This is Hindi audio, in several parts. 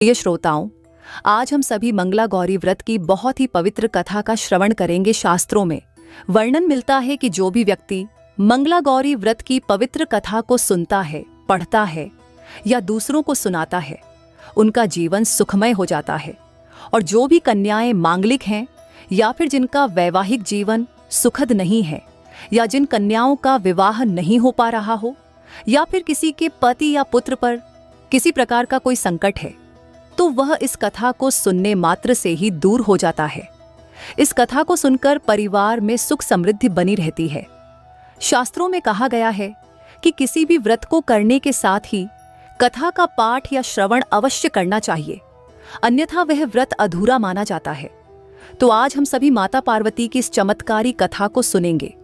प्रिय श्रोताओं, आज हम सभी मंगला गौरी व्रत की बहुत ही पवित्र कथा का श्रवण करेंगे। शास्त्रों में वर्णन मिलता है कि जो भी व्यक्ति मंगला गौरी व्रत की पवित्र कथा को सुनता है, पढ़ता है या दूसरों को सुनाता है, उनका जीवन सुखमय हो जाता है। और जो भी कन्याएं मांगलिक हैं या फिर जिनका वैवाहिक जीवन सुखद नहीं है, या जिन कन्याओं का विवाह नहीं हो पा रहा हो, या फिर किसी के पति या पुत्र पर किसी प्रकार का कोई संकट है, तो वह इस कथा को सुनने मात्र से ही दूर हो जाता है। इस कथा को सुनकर परिवार में सुख समृद्धि बनी रहती है। शास्त्रों में कहा गया है कि किसी भी व्रत को करने के साथ ही कथा का पाठ या श्रवण अवश्य करना चाहिए, अन्यथा वह व्रत अधूरा माना जाता है। तो आज हम सभी माता पार्वती की इस चमत्कारी कथा को सुनेंगे,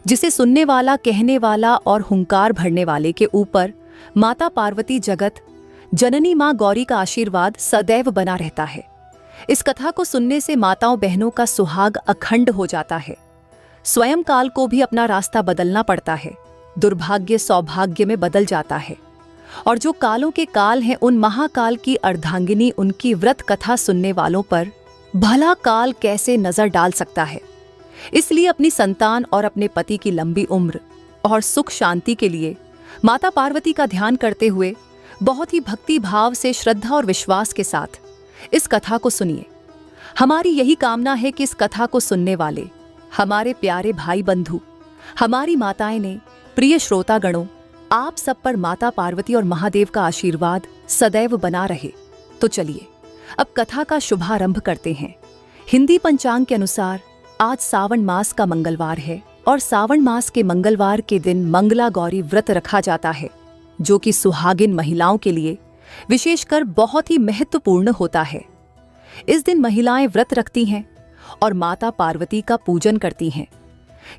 जिसे सुनने वाला, कहने वाला और हुंकार भरने वाले के ऊपर माता पार्वती जगत जननी माँ गौरी का आशीर्वाद सदैव बना रहता है। इस कथा को सुनने से माताओं बहनों का सुहाग अखंड हो जाता है। स्वयं काल को भी अपना रास्ता बदलना पड़ता है, दुर्भाग्य सौभाग्य में बदल जाता है। और जो कालों के काल हैं, उन महाकाल की अर्धांगिनी उनकी व्रत कथा सुनने वालों पर भला काल कैसे नजर डाल सकता है। इसलिए अपनी संतान और अपने पति की लंबी उम्र और सुख शांति के लिए माता पार्वती का ध्यान करते हुए बहुत ही भक्ति भाव से, श्रद्धा और विश्वास के साथ इस कथा को सुनिए। हमारी यही कामना है कि इस कथा को सुनने वाले हमारे प्यारे भाई बंधु, हमारी माताएं ने, प्रिय श्रोतागणों, आप सब पर माता पार्वती और महादेव का आशीर्वाद सदैव बना रहे। तो चलिए अब कथा का शुभारंभ करते हैं। हिंदी पंचांग के अनुसार आज सावन मास का मंगलवार है और सावन मास के मंगलवार के दिन मंगला गौरी व्रत रखा जाता है, जो कि सुहागिन महिलाओं के लिए विशेषकर बहुत ही महत्वपूर्ण होता है। इस दिन महिलाएं व्रत रखती हैं और माता पार्वती का पूजन करती हैं।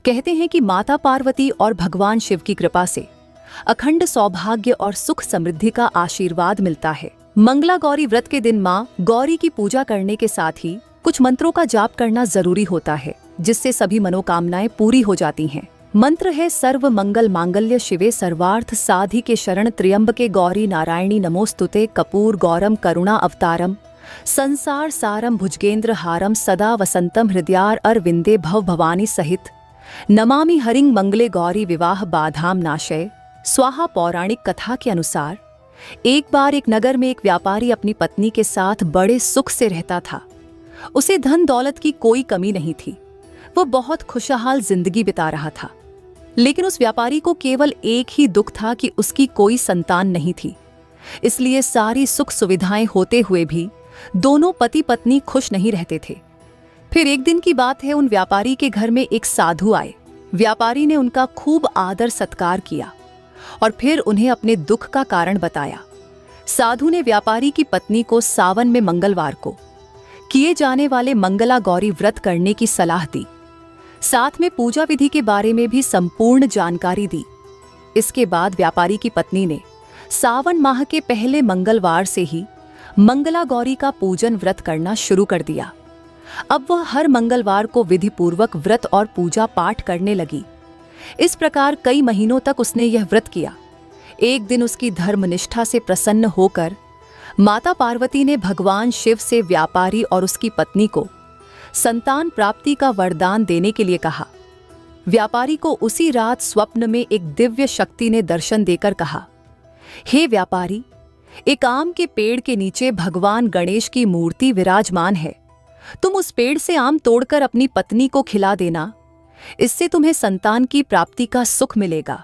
कहते हैं कि माता पार्वती और भगवान शिव की कृपा से अखंड सौभाग्य और सुख समृद्धि का आशीर्वाद मिलता है। मंगला गौरी व्रत के दिन माँ गौरी की पूजा करने के साथ ही कुछ मंत्रों का जाप करना जरूरी होता है, जिससे सभी मनोकामनाएं पूरी हो जाती हैं। मंत्र है सर्व मंगल मांगल्य शिवे सर्वार्थ साधिके शरण त्र्यंबके गौरी नारायणी नमोस्तुते कपूर गौरम करुणा अवतारम संसार सारम भुजगेंद्र हारम सदा वसंतम हृदयार अरविंदे भव भवानी सहित नमामि हरिंग मंगले गौरी विवाह बाधाम नाशय स्वाहा। पौराणिक कथा के अनुसार एक बार एक नगर में एक व्यापारी अपनी पत्नी के साथ बड़े सुख से रहता था। उसे धन दौलत की कोई कमी नहीं थी, वह बहुत खुशहाल जिंदगी बिता रहा था। लेकिन उस व्यापारी को केवल एक ही दुख था कि उसकी कोई संतान नहीं थी। इसलिए सारी सुख सुविधाएं होते हुए भी दोनों पति पत्नी खुश नहीं रहते थे। फिर एक दिन की बात है, उन व्यापारी के घर में एक साधु आए। व्यापारी ने उनका खूब आदर सत्कार किया और फिर उन्हें अपने दुख का कारण बताया। साधु ने व्यापारी की पत्नी को सावन में मंगलवार को किए जाने वाले मंगला गौरी व्रत करने की सलाह दी। साथ में पूजा विधि के बारे में भी संपूर्ण जानकारी दी। इसके बाद व्यापारी की पत्नी ने सावन माह के पहले मंगलवार से ही मंगला गौरी का पूजन व्रत करना शुरू कर दिया। अब वह हर मंगलवार को विधि पूर्वक व्रत और पूजा पाठ करने लगी। इस प्रकार कई महीनों तक उसने यह व्रत किया। एक दिन उसकी धर्मनिष्ठा से प्रसन्न होकर माता पार्वती ने भगवान शिव से व्यापारी और उसकी पत्नी को संतान प्राप्ति का वरदान देने के लिए कहा। व्यापारी को उसी रात स्वप्न में एक दिव्य शक्ति ने दर्शन देकर कहा, हे व्यापारी, एक आम के पेड़ के नीचे भगवान गणेश की मूर्ति विराजमान है। तुम उस पेड़ से आम तोड़कर अपनी पत्नी को खिला देना, इससे तुम्हें संतान की प्राप्ति का सुख मिलेगा।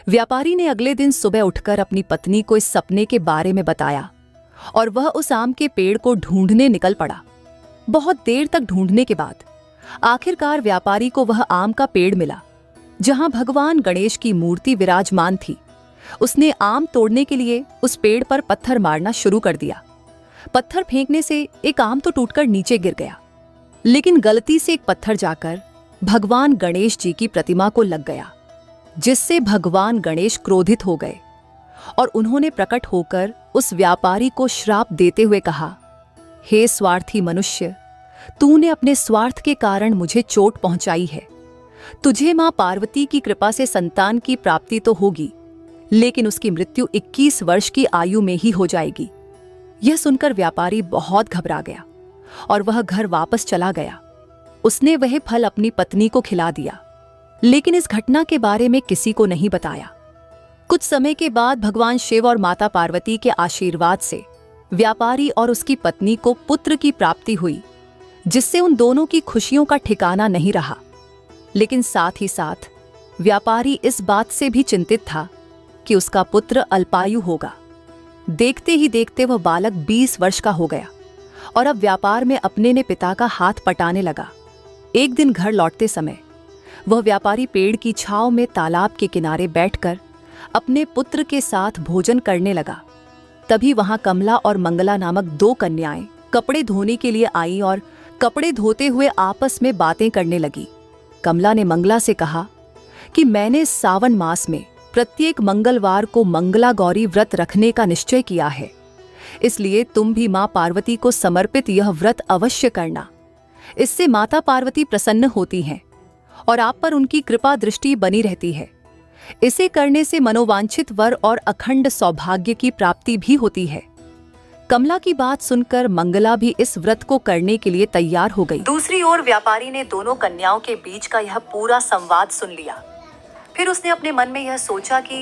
व्यापारी ने अगले दिन सुबह उठकर अपनी पत्नी को इस सपने के बारे में बताया और वह उस आम के पेड़ को ढूंढने निकल पड़ा। बहुत देर तक ढूंढने के बाद आखिरकार व्यापारी को वह आम का पेड़ मिला, जहां भगवान गणेश की मूर्ति विराजमान थी। उसने आम तोड़ने के लिए उस पेड़ पर पत्थर मारना शुरू कर दिया। पत्थर फेंकने से एक आम तो टूटकर नीचे गिर गया, लेकिन गलती से एक पत्थर जाकर भगवान गणेश जी की प्रतिमा को लग गया, जिससे भगवान गणेश क्रोधित हो गए और उन्होंने प्रकट होकर उस व्यापारी को श्राप देते हुए कहा, हे स्वार्थी मनुष्य, तूने अपने स्वार्थ के कारण मुझे चोट पहुंचाई है। तुझे मां पार्वती की कृपा से संतान की प्राप्ति तो होगी, लेकिन उसकी मृत्यु 21 वर्ष की आयु में ही हो जाएगी। यह सुनकर व्यापारी बहुत घबरा गया और वह घर वापस चला गया। उसने वह फल अपनी पत्नी को खिला दिया, लेकिन इस घटना के बारे में किसी को नहीं बताया। कुछ समय के बाद भगवान शिव और माता पार्वती के आशीर्वाद से व्यापारी और उसकी पत्नी को पुत्र की प्राप्ति हुई, जिससे उन दोनों की खुशियों का ठिकाना नहीं रहा। लेकिन साथ ही साथ व्यापारी इस बात से भी चिंतित था कि उसका पुत्र अल्पायु होगा। देखते ही देखते वह बालक 20 वर्ष का हो गया और अब व्यापार में अपने ने पिता का हाथ पटाने लगा। एक दिन घर लौटते समय वह व्यापारी पेड़ की छांव में तालाब के किनारे बैठकर अपने पुत्र के साथ भोजन करने लगा। तभी वहां कमला और मंगला नामक 2 कन्याएं कपड़े धोने के लिए आई और कपड़े धोते हुए आपस में बातें करने लगी। कमला ने मंगला से कहा कि मैंने सावन मास में प्रत्येक मंगलवार को मंगला गौरी व्रत रखने का निश्चय किया है, इसलिए तुम भी मां पार्वती को समर्पित यह व्रत अवश्य करना। इससे माता पार्वती प्रसन्न होती हैं और आप पर उनकी कृपा दृष्टि बनी रहती है। इसे करने से मनोवांछित वर और अखंड सौभाग्य की प्राप्ति भी होती है। कमला की बात सुनकर मंगला भी इस व्रत को करने के लिए तैयार हो गई। दूसरी ओर व्यापारी ने दोनों कन्याओं के बीच का यह पूरा संवाद सुन लिया। फिर उसने अपने मन में यह सोचा कि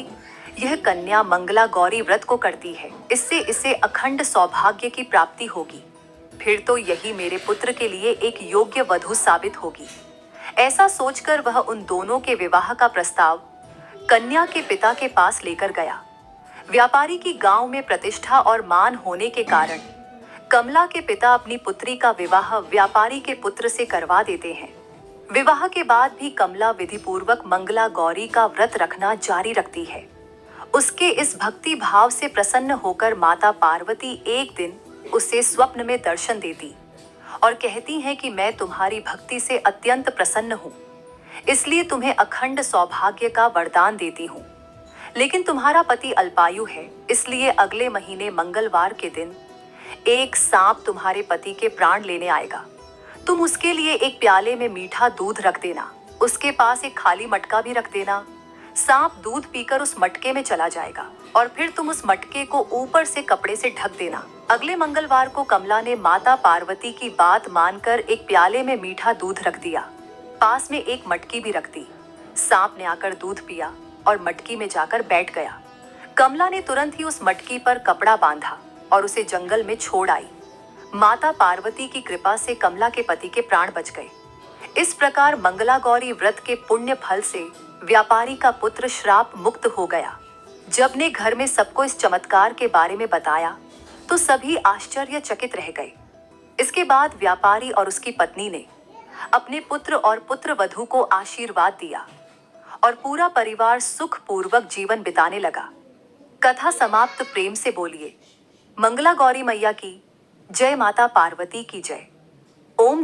यह कन्या मंगला गौरी व्रत को करती है, इससे इसे अखंड सौभाग्य की प्राप्ति होगी। फिर तो यही मेरे पुत्र के लिए एक योग्य वधू साबित होगी। ऐसा सोचकर वह उन दोनों के विवाह का प्रस्ताव कन्या के पिता के पास लेकर गया। व्यापारी की गांव में प्रतिष्ठा और मान होने के कारण कमला के पिता अपनी पुत्री का विवाह व्यापारी के पुत्र से करवा देते हैं। विवाह के बाद भी कमला विधिपूर्वक मंगला गौरी का व्रत रखना जारी रखती है। उसके इस भक्ति भाव से प्रसन्न होकर माता पार्वती एक दिन उसे स्वप्न में दर्शन देती और कहती हैं कि मैं तुम्हारी भक्ति से अत्यंत प्रसन्न हूँ, इसलिए तुम्हें अखंड सौभाग्य का वरदान देती हूँ। लेकिन तुम्हारा पति अल्पायु है, इसलिए अगले महीने मंगलवार के दिन एक सांप तुम्हारे पति के प्राण लेने आएगा। तुम उसके लिए एक प्याले में मीठा दूध रख देना, उसके पास एक खाली मटका भी रख देना। सांप दूध पीकर उस मटके में चला जाएगा और फिर तुम उस मटके को ऊपर से कपड़े से ढक देना। अगले मंगलवार को कमला ने माता पार्वती की बात मानकर एक प्याले में मीठा दूध रख दिया, पास में एक मटकी भी रख दी। सांप ने आकर दूध पिया और मटकी में जाकर बैठ गया। कमला ने तुरंत ही उस मटकी पर कपड़ा बांधा और उसे जंगल में छोड़ आई। माता पार्वती की कृपा से कमला के पति के प्राण बच गए। इस प्रकार मंगला गौरी व्रत के पुण्य फल से व्यापारी का पुत्र श्राप मुक्त हो गया। जब ने घर में सबको इस चमत्कार के बारे में बताया तो सभी आश्चर्यचकित रह गए। इसके बाद व्यापारी और उसकी पत्नी ने अपने पुत्र और पुत्र वधू को आशीर्वाद दिया और पूरा परिवार सुखपूर्वक जीवन बिताने लगा। कथा समाप्त। प्रेम से बोलिए मंगला गौरी मैया की जय, माता पार्वती की जय। ओम।